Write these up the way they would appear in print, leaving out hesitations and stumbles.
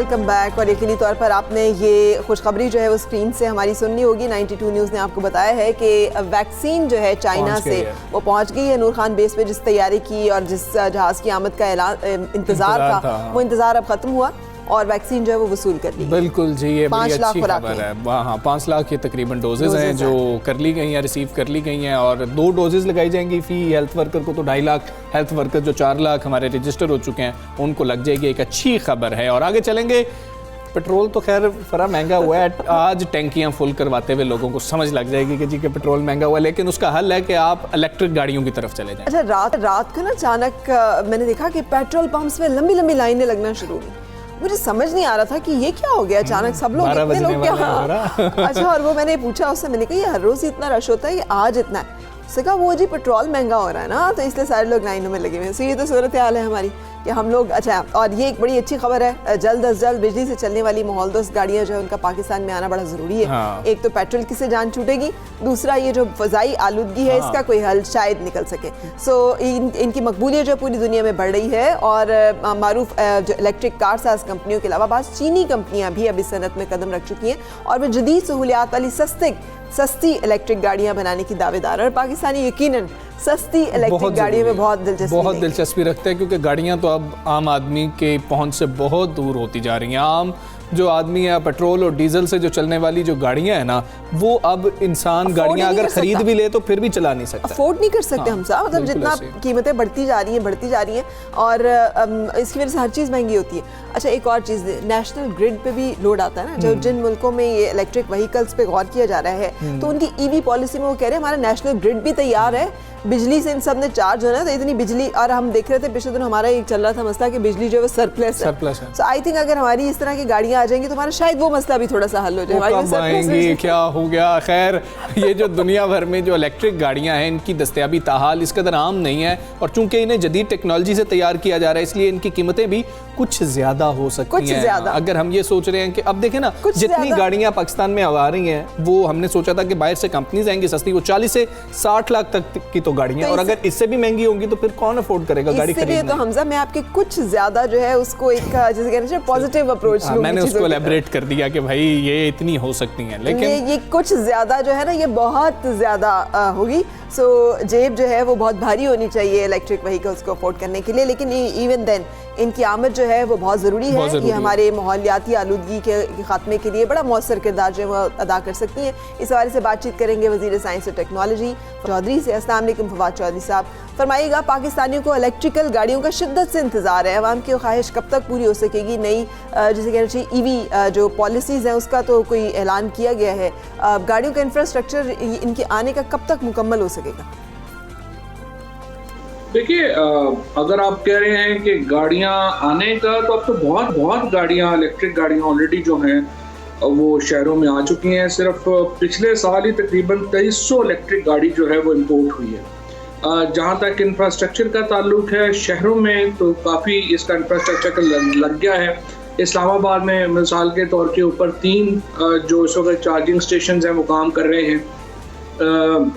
Welcome back. और यकीनी तौर पर आपने ये खुशखबरी जो है वो स्क्रीन से हमारी सुननी होगी। 92 न्यूज़ ने आपको बताया है कि वैक्सीन जो है चाइना से वो पहुंच गई है। नूर खान बेस पे जिस तैयारी की और जिस जहाज़ की आमद का इंतज़ार था वो इंतज़ार अब ख़त्म हुआ और वैक्सीन जो है वो वसूल कर ली। बिल्कुल जी, ये बड़ी अच्छी खबर है। हाँ, 5 लाख के तकरीबन डोजेज हैं जो कर ली गई हैं, रिसीव कर ली गई हैं और 2 डोजेज लगाई जाएंगी फी हेल्थ वर्कर को। तो 2.5 लाख हेल्थ वर्कर जो 4 लाख हमारे रजिस्टर हो चुके हैं उनको लग जाएगी। एक अच्छी खबर है। और आगे चलेंगे। पेट्रोल तो खैर बड़ा महंगा हुआ है। आज टैंकियां फुल करवाते हुए लोगों को समझ लग जाएगी कि जी के पेट्रोल महंगा हुआ है, लेकिन उसका हल है कि आप इलेक्ट्रिक गाड़ियों की तरफ चले जाएं। अच्छा, रात को ना अचानक मैंने देखा कि पेट्रोल पंप्स में लंबी लंबी लाइनें लगना शुरू हुई। मुझे समझ नहीं आ रहा था कि ये क्या हो गया अचानक, सब लोग इतने लोग क्या। अच्छा, और वो मैंने पूछा उससे, मैंने कहा ये हर रोज इतना रश होता है, ये आज इतना है? उससे कहा वो जी पेट्रोल महंगा हो रहा है ना, तो इसलिए सारे लोग लाइनों में लगे हुए हैं। सो ये तो सूरत हाल है हमारी कि हम लोग। अच्छा, और ये एक बड़ी अच्छी खबर है, जल्द अज जल्द बिजली से चलने वाली माहौलदोस्त गाड़ियां जो है उनका पाकिस्तान में आना बड़ा ज़रूरी है। हाँ। एक तो पेट्रोल की से जान छूटेगी, दूसरा ये जो फ़ज़ाई आलूदगी है इसका कोई हल शायद निकल सके। सो इनकी मकबूलियत जो पूरी दुनिया में बढ़ रही है और मारूफ जो इलेक्ट्रिक कार साज कंपनियों के अलावा बाज़ चीनी कंपनियाँ भी अब इस सनत में कदम रख चुकी हैं और वे जदीद सहूलियात वाली सस्ती इलेक्ट्रिक गाड़ियाँ बनाने की दावेदार है। और पाकिस्तानी यकीनन सस्ती इलेक्ट्रिक गाड़ियों में बहुत दिलचस्पी रखते हैं, क्योंकि गाड़ियां तो अब आम आदमी के पहुंच से बहुत दूर होती जा रही हैं। आम जो आदमी है, पेट्रोल और डीजल से जो चलने वाली जो गाड़ियां हैं ना, वो अब इंसान गाड़ियां अगर खरीद भी ले तो फिर भी चला नहीं सकता, अफोर्ड नहीं कर सकते। हम साहब मतलब जितना कीमतें बढ़ती जा रही हैं और इसकी वजह से हर चीज़ महंगी होती है। अच्छा, एक और चीज़, नेशनल ग्रिड पे भी लोड आता है ना, जो जिन मुल्कों में ये इलेक्ट्रिक व्हीकल्स पे गौर किया जा रहा है तो उनकी ईवी पॉलिसी में वो कह रहे हैं हमारा नेशनल ग्रिड भी तैयार है, बिजली से इन सब ने चार्ज होना है, तो इतनी बिजली। और हम देख रहे थे पिछले दिन हमारा एक चल रहा था मसला कि बिजली जो है सरप्लस है। सो आई थिंक अगर हमारी इस तरह की गाड़ियां आ जाएंगी तो हमारा शायद वो मसला भी थोड़ा सा हल हो जाए। क्या हो गया? खैर, ये जो दुनिया भर में जो इलेक्ट्रिक गाड़ियां हैं इनकी दस्तयाबी ताहाल इस कदर आम नहीं है और चूंकि इन्हें जदीद टेक्नोलॉजी से तैयार किया जा रहा है इसलिए इनकी कीमतें भी कुछ ज्यादा हो सकती हैं। अगर हम ये सोच रहे हैं कि अब देखें ना, जितनी गाड़ियां पाकिस्तान में आ रही हैं वो हमने सोचा था कि बाहर से कंपनीज आएंगी सस्ती, वो 40 से 60 लाख तक की तो गाड़ियां, और अगर इससे भी महंगी होंगी तो फिर कौन अफोर्ड करेगा गाड़ी खरीदना? तो हमजा मैं आपके कुछ ज्यादा जो है उसको एक जैसे कहते हैं पॉजिटिव अप्रोच लूंगी। मैंने उसको एलैबोरेट कर दिया कि भाई ये इतनी हो सकती हैं, लेकिन ये कुछ ज्यादा जो है ना ये बहुत ज्यादा होगी। सो जेब जो है वो बहुत भारी होनी चाहिए इलेक्ट्रिक व्हीकल्स को अफोर्ड करने के लिए, लेकिन इवन देन इनकी आमद जो है वो बहुत ज़रूरी है। ये हमारे माहौलियाती आलूदगी के खात्मे के लिए बड़ा मौसर किरदार जो है वो अदा कर सकती हैं। इस हवाले से बातचीत करेंगे वज़ीर साइंस और टेक्नोलॉजी चौधरी से। अस्सलाम वालेकुम फवाद चौधरी साहब, फरमाइएगा, पाकिस्तानियों को इलेक्ट्रिकल गाड़ियों का शिद्दत से इंतज़ार है, अवाम की ख्वाहिश कब तक पूरी हो सकेगी? नई जैसे कहना चाहिए ईवी जो पॉलिसीज़ हैं उसका तो कोई ऐलान किया गया है, गाड़ियों का इंफ्रास्ट्रक्चर इनके आने का कब तक मुकम्मल हो सकेगा? देखिए, अगर आप कह रहे हैं कि गाड़ियां आने का, तो अब तो बहुत गाड़ियां, इलेक्ट्रिक गाड़ियां ऑलरेडी जो हैं वो शहरों में आ चुकी हैं। सिर्फ पिछले साल ही तकरीबन 2300 इलेक्ट्रिक गाड़ी जो है वो इंपोर्ट हुई है। जहां तक इंफ्रास्ट्रक्चर का ताल्लुक है, शहरों में तो काफ़ी इसका इंफ्रास्ट्रक्चर लग गया है। इस्लामाबाद में मिसाल के तौर के ऊपर 3 जो इस वक्त चार्जिंग स्टेशन हैं वो काम कर रहे हैं।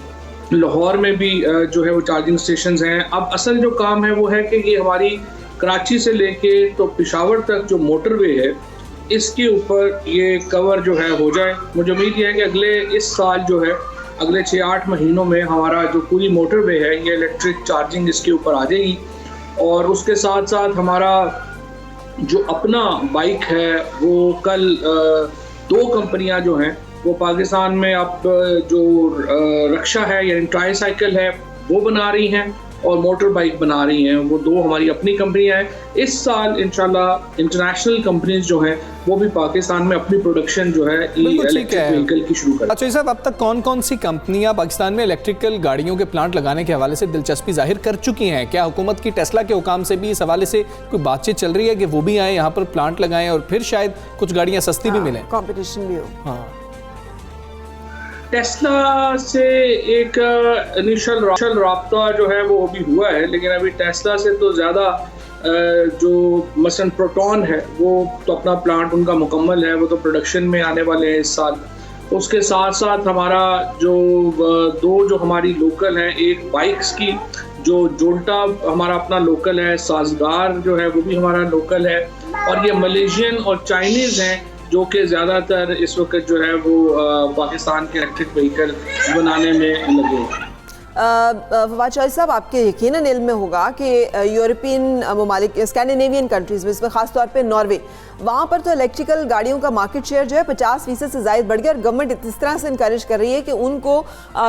लाहौर में भी जो है वो चार्जिंग स्टेशंस हैं। अब असल जो काम है वो है कि ये हमारी कराची से लेके तो पेशावर तक जो मोटरवे है इसके ऊपर ये कवर जो है हो जाए। मुझे उम्मीद है कि इस साल जो है अगले 6-8 महीनों में हमारा जो पूरी मोटरवे है ये इलेक्ट्रिक चार्जिंग इसके ऊपर आ जाएगी। और उसके साथ साथ हमारा जो अपना बाइक है वो कल 2 कंपनियां जो हैं वो पाकिस्तान में अब जो रक्षा है यानी ट्राई साइकिल है वो बना रही हैं और मोटर बाइक बना रही हैं। वो 2 हमारी अपनी कंपनियां हैं। इस साल इंशाल्लाह इंटरनेशनल कंपनीज जो हैं वो भी पाकिस्तान में अपनी प्रोडक्शन जो है इलेक्ट्रिक व्हीकल की शुरू करें। अच्छा साहब, अब तक कौन कौन सी कंपनियां पाकिस्तान में इलेक्ट्रिकल गाड़ियों के प्लांट लगाने के हवाले से दिलचस्पी जाहिर कर चुकी हैं? क्या हुकूमत की टेस्ला के हुकाम से भी इस हवाले से कोई बातचीत चल रही है कि वो भी आए यहाँ पर प्लांट लगाएं और फिर शायद कुछ गाड़ियाँ सस्ती भी मिलें, कॉम्पिटिशन भी हो? हाँ, टेस्ला से एक इनिशियल राब्ता जो है वो भी हुआ है, लेकिन अभी टेस्ला से तो ज़्यादा जो मसलन प्रोटॉन है वो तो अपना प्लांट उनका मुकम्मल है, वो तो प्रोडक्शन में आने वाले हैं इस साल। उसके साथ साथ हमारा जो 2 जो हमारी लोकल हैं, एक बाइक्स की जो जोल्टा हमारा अपना लोकल है, साजगार जो है वो भी हमारा लोकल है, और ये मलेशियन और चाइनीज़ हैं जो कि ज़्यादातर इस वक्त जो है वो पाकिस्तान के इलेक्ट्रिक व्हीकल बनाने में लगे हैं। फवाद शाहिद साहब, आपके यकीनन इल्म में होगा कि यूरोपियन ममालिक, स्कैंडिनेवियन कंट्रीज़ में, इसमें ख़ास तौर पे नॉर्वे, वहाँ पर तो इलेक्ट्रिकल गाड़ियों का मार्केट शेयर जो है 50% से ज़ायद बढ़ गया और गवर्नमेंट इस तरह से इंकरेज कर रही है कि उनको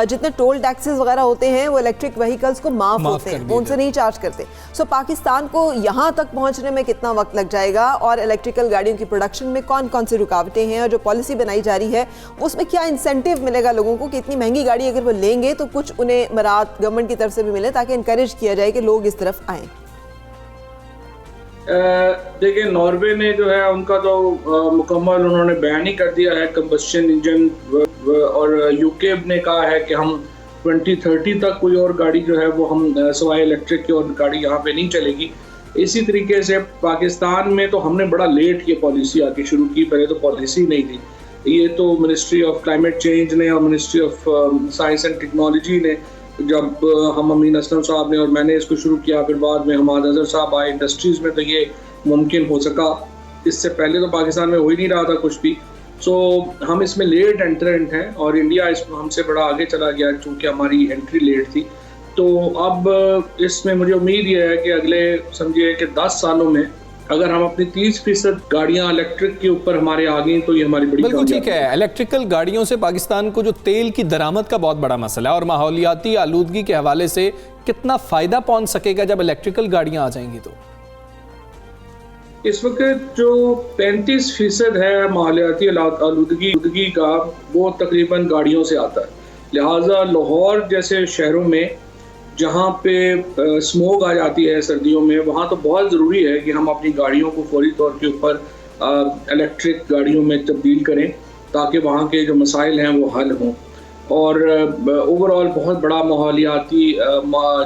जितने टोल टैक्सेस वगैरह होते हैं वो इलेक्ट्रिक व्हीकल्स को माफ़ होते हैं, वो उनसे नहीं चार्ज करते। सो पाकिस्तान को यहाँ तक पहुँचने में कितना वक्त लग जाएगा और इलेक्ट्रिकल गाड़ियों की प्रोडक्शन में कौन कौन सी रुकावटें हैं और जो पॉलिसी बनाई जा रही है उसमें क्या इंसेंटिव मिलेगा लोगों को कि इतनी महंगी गाड़ी अगर वो लेंगे तो कुछ उन्हें मराहत गवर्नमेंट की तरफ से भी मिले ताकि इंकरेज किया जाए कि लोग इस तरफ आएँ? देखिए, नॉर्वे ने जो है उनका तो मुकम्मल उन्होंने बैन ही कर दिया है कंबस्शन इंजन, और यूके ने कहा है कि हम 2030 तक कोई और गाड़ी जो है वो हम सवाए इलेक्ट्रिक की और गाड़ी यहाँ पे नहीं चलेगी। इसी तरीके से पाकिस्तान में तो हमने बड़ा लेट ये पॉलिसी आके शुरू की, पहले तो पॉलिसी नहीं थी। ये तो मिनिस्ट्री ऑफ क्लाइमेट चेंज ने और ministry of science and technology ने, जब हम अमीन असलम साहब ने और मैंने इसको शुरू किया, फिर बाद में हमाद अजहर साहब आए इंडस्ट्रीज़ में, तो ये मुमकिन हो सका। इससे पहले तो पाकिस्तान में हो ही नहीं रहा था कुछ भी। सो हम इसमें लेट एंट्रेंट हैं और इंडिया इसमें हमसे बड़ा आगे चला गया क्योंकि हमारी एंट्री लेट थी। तो अब इसमें मुझे उम्मीद ये है कि अगले समझिए कि 10 सालों में अगर हम अपनी 30% गाड़ियां इलेक्ट्रिक के ऊपर हमारे आ गई तो ये हमारी बड़ी बिल्कुल ठीक है। इलेक्ट्रिकल गाड़ियों से पाकिस्तान को जो तेल की दरामद का बहुत बड़ा मसला है और माहौलियाती आलूदगी के हवाले से कितना फ़ायदा पहुंच सकेगा जब इलेक्ट्रिकल गाड़ियां आ जाएंगी? तो इस वक्त जो 35% है माहौलियाती आलूदगी का, वो तकरीबन गाड़ियों से आता है। लिहाजा लाहौर जैसे शहरों में जहाँ पे स्मोक आ जाती है सर्दियों में, वहाँ तो बहुत ज़रूरी है कि हम अपनी गाड़ियों को फौरी तौर के ऊपर इलेक्ट्रिक गाड़ियों में तब्दील करें ताकि वहाँ के जो मसाइल हैं वो हल हों। और ओवरऑल बहुत बड़ा माहौलियाती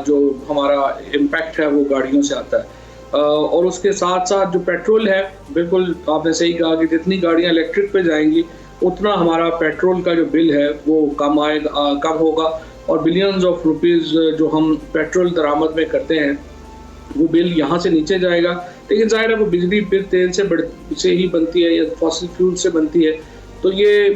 जो हमारा इम्पैक्ट है वो गाड़ियों से आता है। और उसके साथ साथ जो पेट्रोल है, बिल्कुल आपने सही कहा कि जितनी गाड़ियाँ इलेक्ट्रिक पे जाएंगी उतना हमारा पेट्रोल का जो बिल है वो कम होगा और बिलियंस ऑफ रुपीज़ जो हम पेट्रोल दरामद में करते हैं वो बिल यहाँ से नीचे जाएगा। लेकिन जाहिर है वो बिजली फिर तेल से ही बनती है या फॉसिल फ्यूल से बनती है, तो ये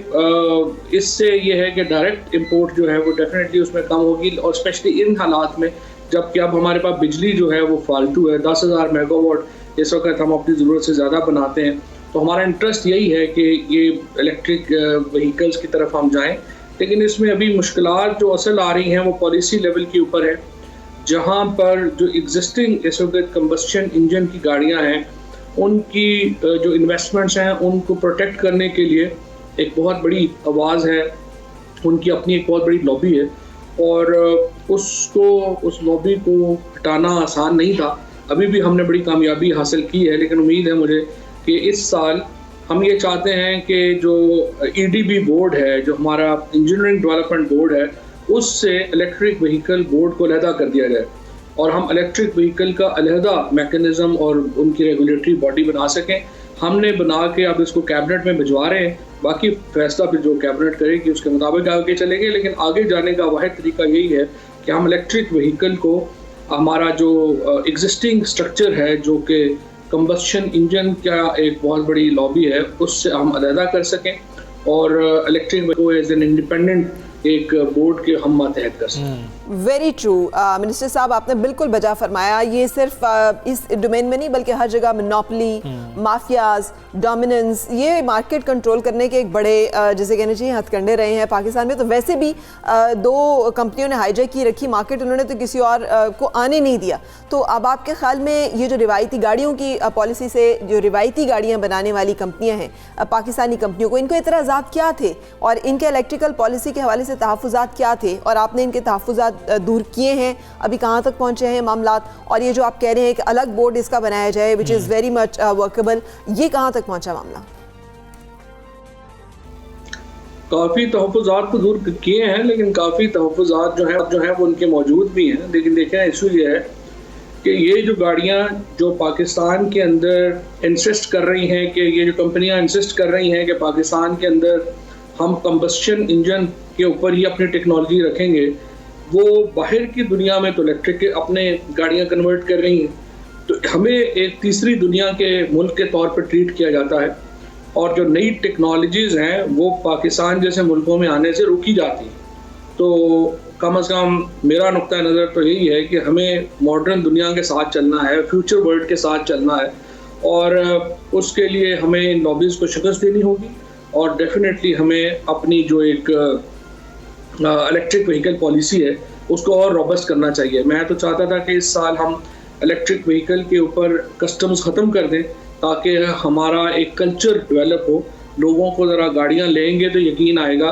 इससे ये है कि डायरेक्ट इंपोर्ट जो है वो डेफिनेटली उसमें कम होगी। और स्पेशली इन हालात में जबकि अब हमारे पास बिजली जो है वो फालतू है, 10,000 मेगावाट इस वक्त हम अपनी ज़रूरत से ज़्यादा बनाते हैं, तो हमारा इंटरेस्ट यही है कि ये इलेक्ट्रिक व्हीकल्स की तरफ हम जाएँ। लेकिन इसमें अभी मुश्किलात जो असल आ रही हैं वो पॉलिसी लेवल के ऊपर है, जहाँ पर जो एग्जिस्टिंग इस वक्त कंबस्शन इंजन की गाड़ियाँ हैं उनकी जो इन्वेस्टमेंट्स हैं उनको प्रोटेक्ट करने के लिए एक बहुत बड़ी आवाज़ है, उनकी अपनी एक बहुत बड़ी लॉबी है और उस लॉबी को हटाना आसान नहीं था। अभी भी हमने बड़ी कामयाबी हासिल की है, लेकिन उम्मीद है मुझे कि इस साल हम ये चाहते हैं कि जो EDB बोर्ड है, जो हमारा इंजीनियरिंग डेवलपमेंट बोर्ड है, उससे इलेक्ट्रिक व्हीकल बोर्ड को अलहदा कर दिया जाए और हम इलेक्ट्रिक व्हीकल का अलहदा मैकेनिज़्म और उनकी रेगुलेटरी बॉडी बना सकें। हमने बना के अब इसको कैबिनेट में भिजवा रहे हैं, बाकी फैसला फिर जो कैबिनेट करेगी उसके मुताबिक आगे चलेंगे। लेकिन आगे जाने का वाहिद तरीका यही है कि हम इलेक्ट्रिक व्हीकल को हमारा जो एग्जिस्टिंग स्ट्रक्चर है जो कि कंबस्शन इंजन का एक बहुत बड़ी लॉबी है, उससे हम अलहदा कर सकें और इलेक्ट्रिक को एज एन इंडिपेंडेंट एक बोर्ड के हम मातहत कर सकें। वेरी ट्रू मिनिस्टर साहब, आपने बिल्कुल बजा फरमाया। ये सिर्फ इस डोमेन में नहीं बल्कि हर जगह मोनोपोली, माफियाज, डोमिनेंस, ये मार्केट कंट्रोल करने के एक बड़े जैसे कहना चाहिए हथकंडे रहे हैं पाकिस्तान में। तो वैसे भी 2 कंपनियों ने हाईजैक की रखी मार्केट, उन्होंने तो किसी और को आने नहीं दिया। तो अब आपके ख्याल में ये जो रिवायती गाड़ियों की पॉलिसी से जो रिवायती गाड़ियाँ बनाने वाली कंपनियाँ हैं पाकिस्तानी कंपनियों को, इनको एतराज़ात क्या थे और इनके इलेक्ट्रिकल पॉलिसी के हवाले से तहफ़्फ़ुज़ात क्या थे और आपने इनके तहफ़्फ़ुज़ात दूर किए हैं? अभी कहाँ तक पहुँचे हैं मामलात? और ये जो आप कह रहे हैं कि अलग बोर्ड इसका बनाया जाए which is very much workable, ये कहाँ तक पहुँचा मामला? काफ़ी तहफ़्फ़ुज़ात तो दूर किए हैं, लेकिन काफ़ी तहफ़्फ़ुज़ात जो है वो उनके मौजूद भी हैं। लेकिन देखें, इशू ये है कि ये जो गाड़ियाँ जो पाकिस्तान के अंदर इंसिस्ट कर रही हैं कि ये जो कंपनियाँ इंसिस्ट कर रही हैं कि पाकिस्तान के अंदर हम कंबस्शन इंजन के ऊपर ही अपनी टेक्नोलॉजी रखेंगे, वो बाहर की दुनिया में तो इलेक्ट्रिक के अपने गाड़ियाँ कन्वर्ट कर रही हैं, तो हमें एक तीसरी दुनिया के मुल्क के तौर पर ट्रीट किया जाता है, और जो नई टेक्नोलॉजीज़ हैं वो पाकिस्तान जैसे मुल्कों में आने से रोकी जाती हैं। तो कम से कम मेरा नुक्ता नज़र तो यही है कि हमें मॉडर्न दुनिया के साथ चलना है, फ्यूचर वर्ल्ड के साथ चलना है, और उसके लिए हमें इन लॉबीज़ को शिकस्त देनी होगी, और डेफिनेटली हमें अपनी जो एक इलेक्ट्रिक व्हीकल पॉलिसी है उसको और रोबस्ट करना चाहिए। मैं तो चाहता था कि इस साल हम इलेक्ट्रिक व्हीकल के ऊपर कस्टम्स ख़त्म कर दें, ताकि हमारा एक कल्चर डेवलप हो। लोगों को ज़रा गाड़ियाँ लेंगे तो यकीन आएगा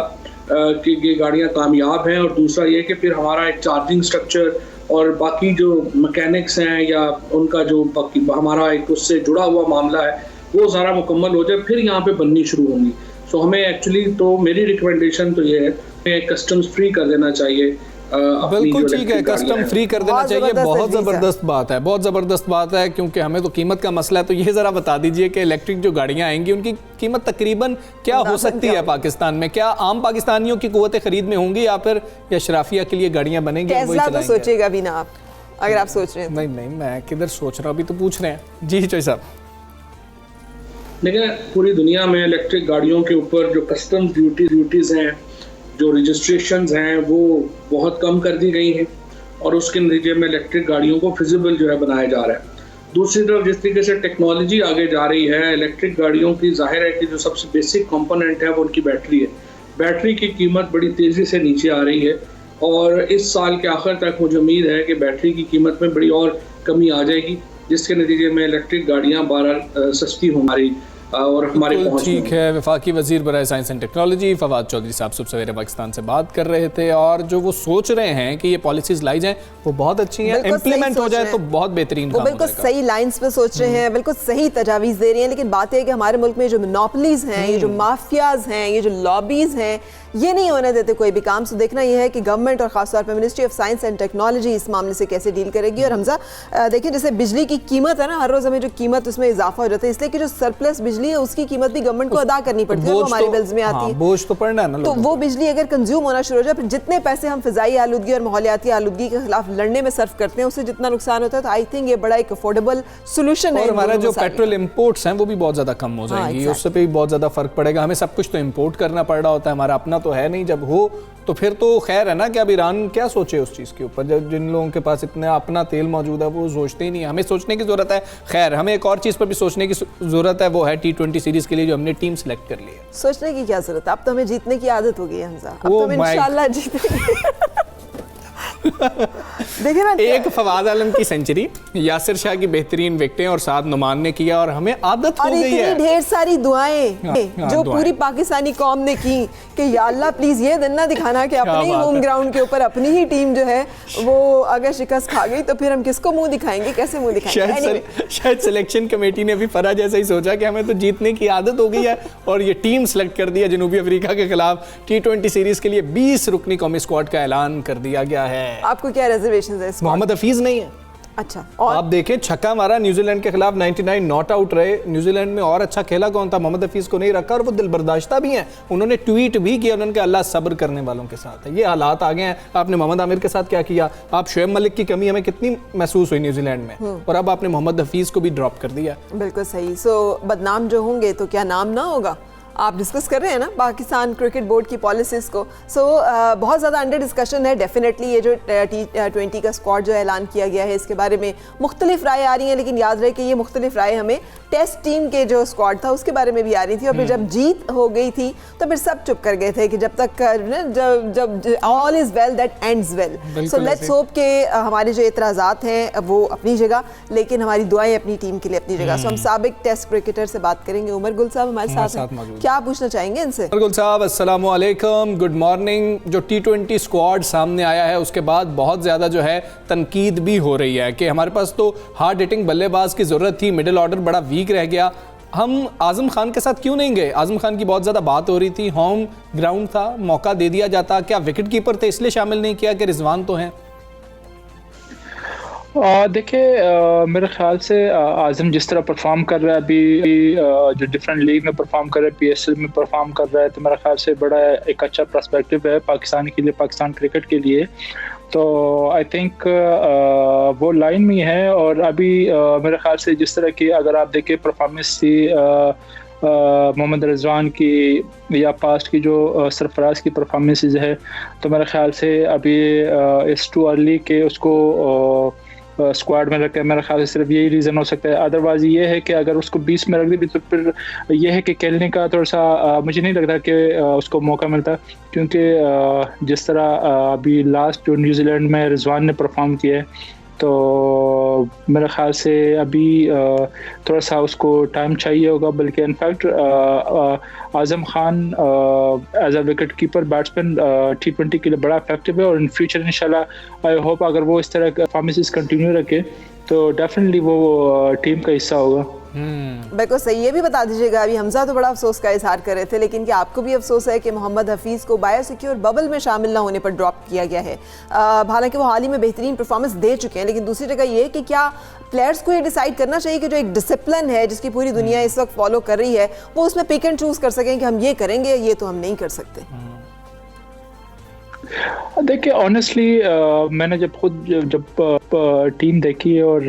कि ये गाड़ियाँ कामयाब हैं, और दूसरा ये कि फिर हमारा एक चार्जिंग स्ट्रक्चर और बाकी जो मैकेनिक्स हैं या उनका जो बाकी हमारा एक उससे जुड़ा हुआ मामला है वो सारा मुकम्मल हो जाए, फिर यहाँ पे बननी शुरू होंगी। सो हमें एक्चुअली तो मेरी रिकमेंडेशन तो ये है कि कस्टम्स फ्री कर देना चाहिए। बिल्कुल ठीक है, कस्टम फ्री कर देना चाहिए। बहुत ज़बरदस्त बात है, बहुत ज़बरदस्त बात है, क्योंकि हमें तो कीमत का मसला है। तो ये ज़रा बता दीजिए कि इलेक्ट्रिक जो गाड़ियाँ आएंगी उनकी कीमत तकरीबन क्या हो सकती है पाकिस्तान में? क्या आम पाकिस्तानियों की कुव्वत खरीद में होंगी या फिर अशराफिया के लिए गाड़ियाँ बनेंगी? टेस्ला तो सोचेगा भी ना आप, अगर आप सोच रहे हैं। नहीं नहीं, मैं किधर सोच रहा हूँ, अभी तो पूछ रहे हैं। जी चौधरी साहब, देखिए पूरी दुनिया में इलेक्ट्रिक गाड़ियों के ऊपर जो कस्टम्स ड्यूटीज़ हैं, जो रजिस्ट्रेशंस हैं, वो बहुत कम कर दी गई हैं, और उसके नतीजे में इलेक्ट्रिक गाड़ियों को फिजिबल जो है बनाया जा रहा है। दूसरी तरफ जिस तरीके से टेक्नोलॉजी आगे जा रही है, इलेक्ट्रिक गाड़ियों की जाहिर है कि जो सबसे बेसिक कंपोनेंट है वो उनकी बैटरी है। बैटरी की कीमत बड़ी तेज़ी से नीचे आ रही है, और इस साल के आखिर तक मुझे उम्मीद है कि बैटरी की कीमत में बड़ी और कमी आ जाएगी, जिसके नतीजे में इलेक्ट्रिक गाड़ियाँ बहरहाल सस्ती होंगी और हमारे पहुंच। ठीक है, वफाकी वजीर बराए science and technology Fawad Chaudhry साहब सुबह सवेरे पाकिस्तान से बात कर रहे थे, और जो वो सोच रहे हैं कि ये पॉलिसीज लाई जाएं वो बहुत अच्छी हैं, इम्प्लीमेंट हो जाए तो बहुत बेहतरीन काम हो बिल्कुल सही लाइंस पे सोच रहे हैं, बिल्कुल सही तजावीज़ दे रही हैं। लेकिन बात है कि हमारे मुल्क में जो मोनोपोलीज हैं, ये जो माफियाज हैं, ये जो लॉबीज हैं, ये नहीं होने देते कोई भी काम। सो देखना ये है कि गवर्नमेंट और खासतौर पर ministry of science and technology इस मामले से कैसे डील करेगी। और हमजा देखिए, जैसे बिजली की कीमत है ना, हर रोज़ हमें जो कीमत उसमें इजाफा हो जाता है, इसलिए कि जो सरप्लस बिजली है उसकी कीमत भी गवर्नमेंट को अदा करनी पड़ती है, वो हमारे बिल्स में आती है। बोझ तो पड़ना है ना। तो वो बिजली अगर कंज्यूम होना शुरू हो जाए, फिर जितने पैसे हम फिजाई आलूदगी और माहौलियाती आलूदगी के खिलाफ लड़ने में सर्फ करते हैं, उससे जितना नुकसान होता है, तो आई थिंक ये बड़ा एक अफोर्डेबल सोल्यूशन है। और हमारा जो पेट्रोल इंपोर्ट्स हैं वो भी बहुत ज़्यादा कम हो जाएंगी, उससे भी बहुत ज़्यादा फर्क पड़ेगा। हमें सब कुछ तो इंपोर्ट करना पड़ रहा होता है, हमारा अपना तो है नहीं। जब हो तो फिर तो खैर है ना कि अब ईरान क्या सोचे उस चीज़ के ऊपर, जब जिन लोगों के पास इतना अपना तेल मौजूद है वो सोचते ही नहीं। हमें सोचने की ज़रूरत है। खैर, हमें एक और चीज़ पर भी सोचने की ज़रूरत है, वो है T20 सीरीज़ के लिए जो हमने टीम सेलेक्ट कर ली है। सोचने की क्या ज़रूरत है, अब तो हमें जीतने की आदत हो गई है हमजा, अब तो हम इंशाल्लाह जीतेंगे। देखिए ना, एक फवाद आलम की सेंचुरी, यासिर शाह की बेहतरीन विकेटें और साद नुमान ने किया, और हमें आदत हो गई है। ढेर सारी दुआएं जो पूरी पाकिस्तानी कौम ने की कि या अल्लाह प्लीज ये दिन ना दिखाना कि अपने ही होम ग्राउंड के ऊपर अपनी ही टीम जो है वो अगर शिकस्त खा गई तो फिर हम किसको मुंह दिखाएंगे, कैसे मुंह दिखाएंगे। शायद सिलेक्शन कमेटी ने भी फरा जैसा ही सोचा कि हमें तो जीतने की आदत हो गई है, और ये टीम सेलेक्ट कर दिया जनूबी अफ्रीका के खिलाफ। T20 सीरीज के लिए 20 रुकनी कौमी स्क्वाड का ऐलान कर दिया गया है। आपको क्या रिजर्वेशन है? मोहम्मद हफीज नहीं है। अच्छा, और आप देखें, छक्का मारा न्यूजीलैंड के खिलाफ, 99 नॉट आउट रहे। न्यूजीलैंड में और अच्छा खेला कौन था? मोहम्मद हफीज को नहीं रखा, और वो दिल बर्दाश्ता भी हैं। उन्होंने ट्वीट भी किया, उन्होंने कहा अल्लाह सब्र करने वालों के साथ है। ये हालात आ गए हैं। आपने मोहम्मद आमिर के साथ क्या किया? आप शुएब मलिक की कमी हमें कितनी महसूस हुई न्यूजीलैंड में, और अब आपने मोहम्मद हफीज को भी ड्रॉप कर दिया। बिल्कुल सही। सो बदनाम जो होंगे तो क्या नाम ना होगा? आप डिस्कस कर रहे हैं ना पाकिस्तान क्रिकेट बोर्ड की पॉलिसीज़ को। सो बहुत ज़्यादा अंडर डिस्कशन है। डेफिनेटली ये जो T20 का स्क्वाड जो ऐलान किया गया है, इसके बारे में मुख्तलिफ राय आ रही हैं, लेकिन याद रहे कि ये मुख्तलिफ राय हमें टेस्ट टीम के जो स्क्वाड था उसके बारे में भी आ रही थी, और फिर जब जीत हो गई थी तो फिर सब चुप कर गए थे कि जब तक जब all is well that ends well. So let's hope कि हमारे जो एतराज़ात हैं वो अपनी जगह, लेकिन हमारी दुआएं अपनी टीम के लिए अपनी जगह। सो हम साबिक टेस्ट क्रिकेटर से बात करेंगे। उमर गुल साहब हमारे साथ हैं, क्या पूछना चाहेंगे इनसे? गुल साहब अस्सलाम वालेकुम, गुड मॉर्निंग। जो T20 स्क्वाड सामने आया है उसके बाद बहुत ज़्यादा जो है तनकीद भी हो रही है कि हमारे पास तो हार्ड हिटिंग बल्लेबाज की ज़रूरत थी, मिडिल ऑर्डर बड़ा वीक रह गया। हम आज़म खान के साथ क्यों नहीं गए? आज़म खान की बहुत ज़्यादा बात हो रही थी, होम ग्राउंड था, मौका दे दिया जाता। क्या विकेट कीपर थे इसलिए शामिल नहीं किया कि रिजवान तो हैं? देखिए, मेरे ख्याल से आज़म जिस तरह परफॉर्म कर रहा है अभी, जो डिफरेंट लीग में परफॉर्म कर रहा है, PSL में परफॉर्म कर रहा है, तो मेरा ख्याल से बड़ा एक अच्छा पर्सपेक्टिव है पाकिस्तान के लिए, पाकिस्तान क्रिकेट के लिए। तो आई थिंक वो लाइन में है। और अभी मेरे ख्याल से जिस तरह की अगर आप देखें परफॉर्मेंस थी मोहम्मद रिजवान की या पास्ट की जो सरफराज की परफॉर्मेंसेस है, तो मेरे ख्याल से अभी इट्स टू अर्ली के उसको स्क्वाड में रखे। मेरे ख्याल से सिर्फ यही रीज़न हो सकता है। अदरवाइज ये है कि अगर उसको 20 में रख दी तो फिर ये है कि खेलने का थोड़ा सा मुझे नहीं लगता कि उसको मौका मिलता, क्योंकि जिस तरह अभी लास्ट जो न्यूजीलैंड में रिजवान ने परफॉर्म किया है, तो मेरे ख्याल से अभी थोड़ा सा उसको टाइम चाहिए होगा। बल्कि in fact Azam Khan as a wicket keeper batsman T20 के लिए बड़ा इफेक्टिव है, और इन फ्यूचर इंशाल्लाह आई होप अगर वो इस तरह का परफॉर्मेंसेस कंटिन्यू रखे तो डेफिनेटली वो टीम का हिस्सा होगा। बिल्कुल सही। ये भी बता दीजिएगा, अभी हमजा तो बड़ा अफसोस का इजहार कर रहे थे, लेकिन क्या आपको भी अफसोस है कि मोहम्मद हफीज़ को बायोसिक्योर बबल में शामिल ना होने पर ड्रॉप किया गया है? हालांकि वो हाल ही में बेहतरीन परफॉर्मेंस दे चुके हैं, लेकिन दूसरी जगह ये कि क्या प्लेयर्स को ये डिसाइड करना चाहिए कि जो एक डिसिप्लिन है जिसकी पूरी दुनिया इस वक्त फॉलो कर रही है, वो उसमें पिक एंड चूज कर सकें कि हम ये करेंगे, ये तो हम नहीं कर सकते? देखिए ऑनेस्टली मैंने जब टीम देखी और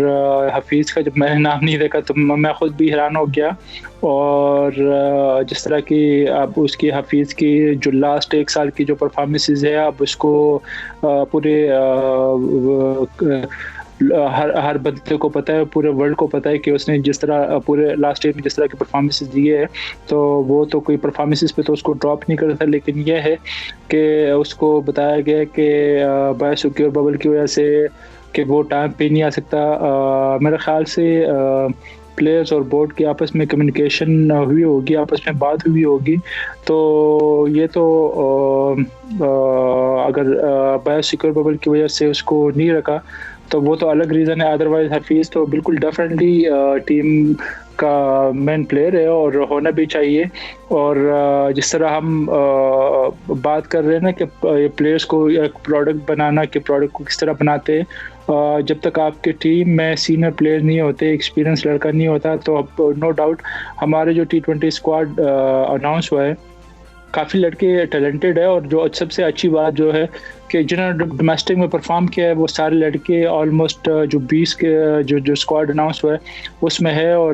हफीज़ का जब मैंने नाम नहीं देखा तो मैं खुद भी हैरान हो गया। और जिस तरह की अब उसकी हफीज़ की जो लास्ट 1 साल की जो परफॉर्मेंसेस है, अब उसको पूरे हर बंदे को पता है, पूरे वर्ल्ड को पता है कि उसने जिस तरह पूरे लास्ट ईयर में जिस तरह की परफॉर्मेंसेस दिए है, तो वो तो कोई परफॉर्मेंसेस पे तो उसको ड्रॉप नहीं करता। लेकिन यह है कि उसको बताया गया कि बायोसिक्योर बबल की वजह से कि वो टाइम पे नहीं आ सकता। मेरे ख्याल से प्लेयर्स और बोर्ड की आपस में कम्युनिकेशन हुई होगी, आपस में बात हुई होगी, तो ये तो अगर बायोसिक्योर बबल की वजह से उसको नहीं रखा तो वो तो अलग रीज़न है। अदरवाइज हफीज़ तो बिल्कुल डेफिनेटली टीम का मेन प्लेयर है और होना भी चाहिए। और जिस तरह हम बात कर रहे हैं ना कि प्लेयर्स को एक प्रोडक्ट बनाना, कि प्रोडक्ट को किस तरह बनाते हैं, जब तक आपके टीम में सीनियर प्लेयर नहीं होते, एक्सपीरियंस लड़का नहीं होता, तो नो डाउट हमारे जो T20 स्क्वाड अनाउंस हुआ है काफ़ी लड़के टैलेंटेड है। और जो सबसे अच्छी बात जो है कि जिन्होंने डोमेस्टिक में परफॉर्म किया है वो सारे लड़के ऑलमोस्ट जो 20 के जो स्क्वाड अनाउंस हुआ है उसमें है। और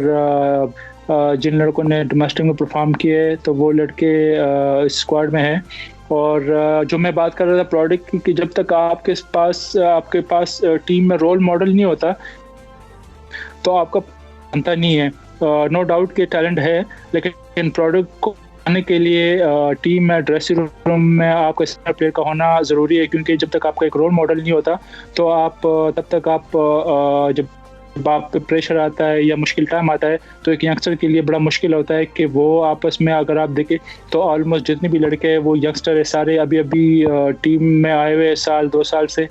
जिन लड़कों ने डोमेस्टिक में परफॉर्म किया है तो वो लड़के स्क्वाड में हैं। और जो मैं बात कर रहा था प्रोडक्ट की, कि जब तक आपके पास टीम में रोल मॉडल नहीं होता तो आपका बनता नहीं है। नो डाउट के टैलेंट है, लेकिन प्रोडक्ट को आने के लिए टीम में ड्रेसिंग रूम में आपका स्टार प्लेयर का होना ज़रूरी है, क्योंकि जब तक आपका एक रोल मॉडल नहीं होता तो आप तब तक आप जब आप पे प्रेशर आता है या मुश्किल टाइम आता है तो एक यंगस्टर के लिए बड़ा मुश्किल होता है कि वो आपस में, अगर आप देखें तो ऑलमोस्ट जितने भी लड़के हैं वो यंगस्टर है, सारे अभी टीम में आए हुए साल 2 साल से।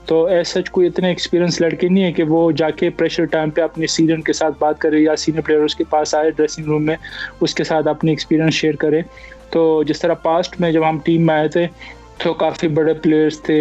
तो ऐसा कोई इतने एक्सपीरियंस लड़के नहीं है कि वो जाके प्रेशर टाइम पे अपने सीनियर के साथ बात करे या सीनियर प्लेयर उसके पास आए ड्रेसिंग रूम में उसके साथ अपनी एक्सपीरियंस शेयर करे। तो जिस तरह पास्ट में जब हम टीम में आए थे तो काफ़ी बड़े प्लेयर्स थे,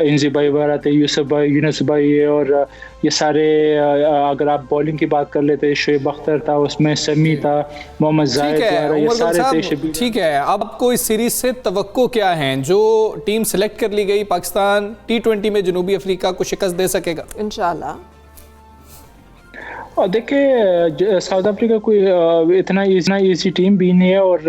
इंजी भाई वगैरह थे, यूसुफ भाई, यूनुस भाई, और ये सारे अगर आप बॉलिंग की बात कर लेते, शोएब अख्तर था उसमें, समी था, मोहम्मद जाहिद वगैरह, ये सारे थे। ठीक है, अब आपको इस सीरीज से तवक्को क्या है? जो टीम सेलेक्ट कर ली गई, पाकिस्तान T20 में जनूबी अफ्रीका को शिकस्त दे सकेगा इंशाल्लाह? और देखिए साउथ अफ्रीका कोई इतना इजी टीम भी नहीं है, और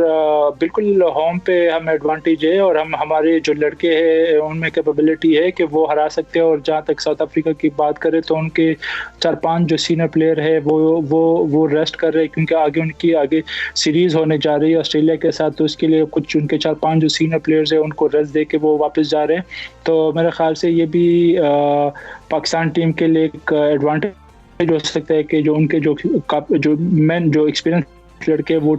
बिल्कुल होम पे हम एडवांटेज है, और हमारे जो लड़के हैं उनमें कैपेबिलिटी है कि वो हरा सकते हैं। और जहाँ तक साउथ अफ्रीका की बात करें तो उनके 4-5 जो सीनियर प्लेयर है वो रेस्ट कर रहे हैं, क्योंकि उनकी आगे सीरीज़ होने जा रही है ऑस्ट्रेलिया के साथ, तो उसके लिए कुछ उनके 4-5 जो सीनियर प्लेयर्स हैं उनको रेस्ट दे के वो वापस जा रहे हैं। तो मेरे ख्याल से ये भी पाकिस्तान टीम के लिए एक एडवांटेज हो सकता है कि जो उनके जो मेन जो एक्सपीरियंस लड़के वो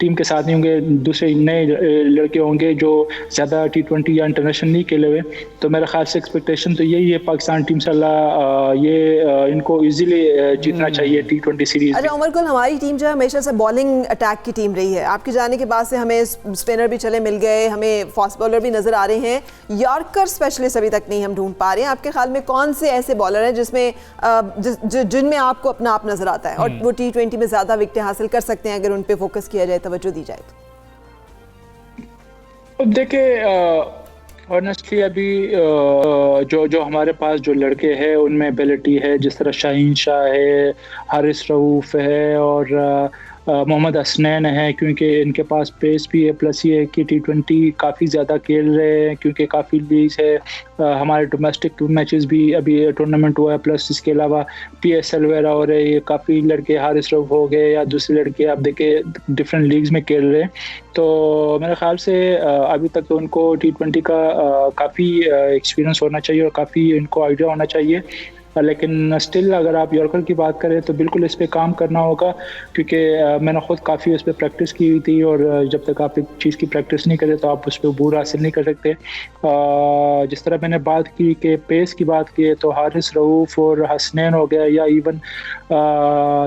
टीम के साथ नहीं होंगे, दूसरे नए लड़के होंगे जो ज़्यादा T20 या इंटरनेशनल नहीं खेले हुए। तो मेरे ख्याल से एक्सपेक्टेशन तो यही है पाकिस्तान टीम से, ये इनको इजीली जीतना चाहिए T20 सीरीज। अच्छा उमर गुल, हमारी टीम जो है हमेशा से बॉलिंग अटैक की टीम रही है। आपके जाने के बाद से हमें स्पिनर भी चले मिल गए, हमें फास्ट बॉलर भी नज़र आ रहे हैं, यॉर्कर स्पेशलिस्ट अभी तक नहीं हम ढूंढ पा रहे हैं। आपके ख्याल में कौन से ऐसे बॉलर हैं जिनमें आपको अपना आप नज़र आता है और वो T20 में ज़्यादा विकेटें हासिल कर सकते हैं अगर उन पे फोकस किया जाए, तवज्जो दी जाए? तो देखिए ऑनेस्टली अभी जो हमारे पास जो लड़के हैं उनमें एबिलिटी है, जिस तरह शाहीन शाह है, हारिस रऊफ़ है और मोहम्मद हसनैन है, क्योंकि इनके पास पेस भी है, प्लस ये है कि T20 काफ़ी ज़्यादा खेल रहे हैं क्योंकि काफ़ी लीग्स है। हमारे डोमेस्टिक मैचेस भी अभी टूर्नामेंट हुआ है, प्लस इसके अलावा PSL वगैरह हो रहे हैं। काफ़ी लड़के हारिस रऊफ़ हो गए या दूसरे लड़के आप देखें डिफरेंट लीग्स में खेल रहे हैं। तो मेरे ख्याल से अभी तक तो उनको T20 का काफ़ी एक्सपीरियंस होना चाहिए और काफ़ी इनको आइडिया होना चाहिए। लेकिन स्टिल अगर आप यॉर्कर की बात करें तो बिल्कुल इस पे काम करना होगा, क्योंकि मैंने ख़ुद काफ़ी उस पर प्रैक्टिस की हुई थी और जब तक आप एक चीज़ की प्रैक्टिस नहीं करें तो आप उस पर अबूर हासिल नहीं कर सकते। जिस तरह मैंने बात की कि पेस की बात की तो हारिस रऊफ़ और हसनैन हो गया, या इवन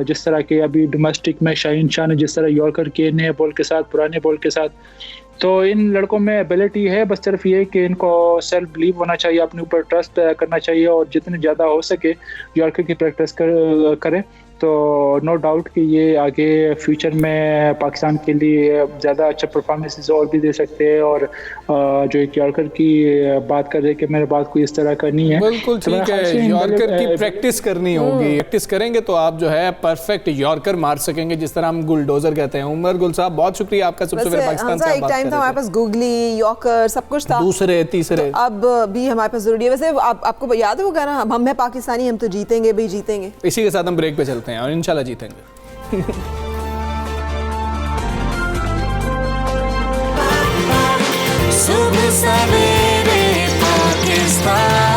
जिस तरह के अभी डोमेस्टिक में शाहीन शाह ने जिस तरह यॉर्कर किए नए बॉल के साथ, पुराने बॉल के साथ, तो इन लड़कों में एबिलिटी है। बस सिर्फ ये कि इनको सेल्फ बिलीव होना चाहिए, अपने ऊपर ट्रस्ट करना चाहिए और जितने ज़्यादा हो सके यॉर्कर की प्रैक्टिस करें तो नो डाउट कि ये आगे फ्यूचर में पाकिस्तान के लिए ज़्यादा अच्छा परफॉर्मेंसेस और भी दे सकते हैं। और जो एक यॉर्कर की बात कर रहे हैं कि मेरे बात कोई इस तरह का नहीं है, बिल्कुल ठीक है, यॉर्कर की प्रैक्टिस करनी होगी। प्रैक्टिस करेंगे तो आप जो है परफेक्ट यॉर्कर मार सकेंगे, जिस तरह हम गुलडोजर कहते हैं। उमर गुल साहब, बहुत शुक्रिया आपका। सबसे पहले पाकिस्तान से एक टाइम था हमारे पास गूगली, यॉर्कर, सब कुछ था, दूसरे तीसरे, तो अब भी हमारे पास जरूरी है। वैसे आपको याद होगा ना, हम हैं पाकिस्तानी, हम तो जीतेंगे भी जीतेंगे। इसी के साथ हम ब्रेक पे चलते हैं और इंशाल्लाह जीतेंगे। सुबह सवेरे पाकिस्तान।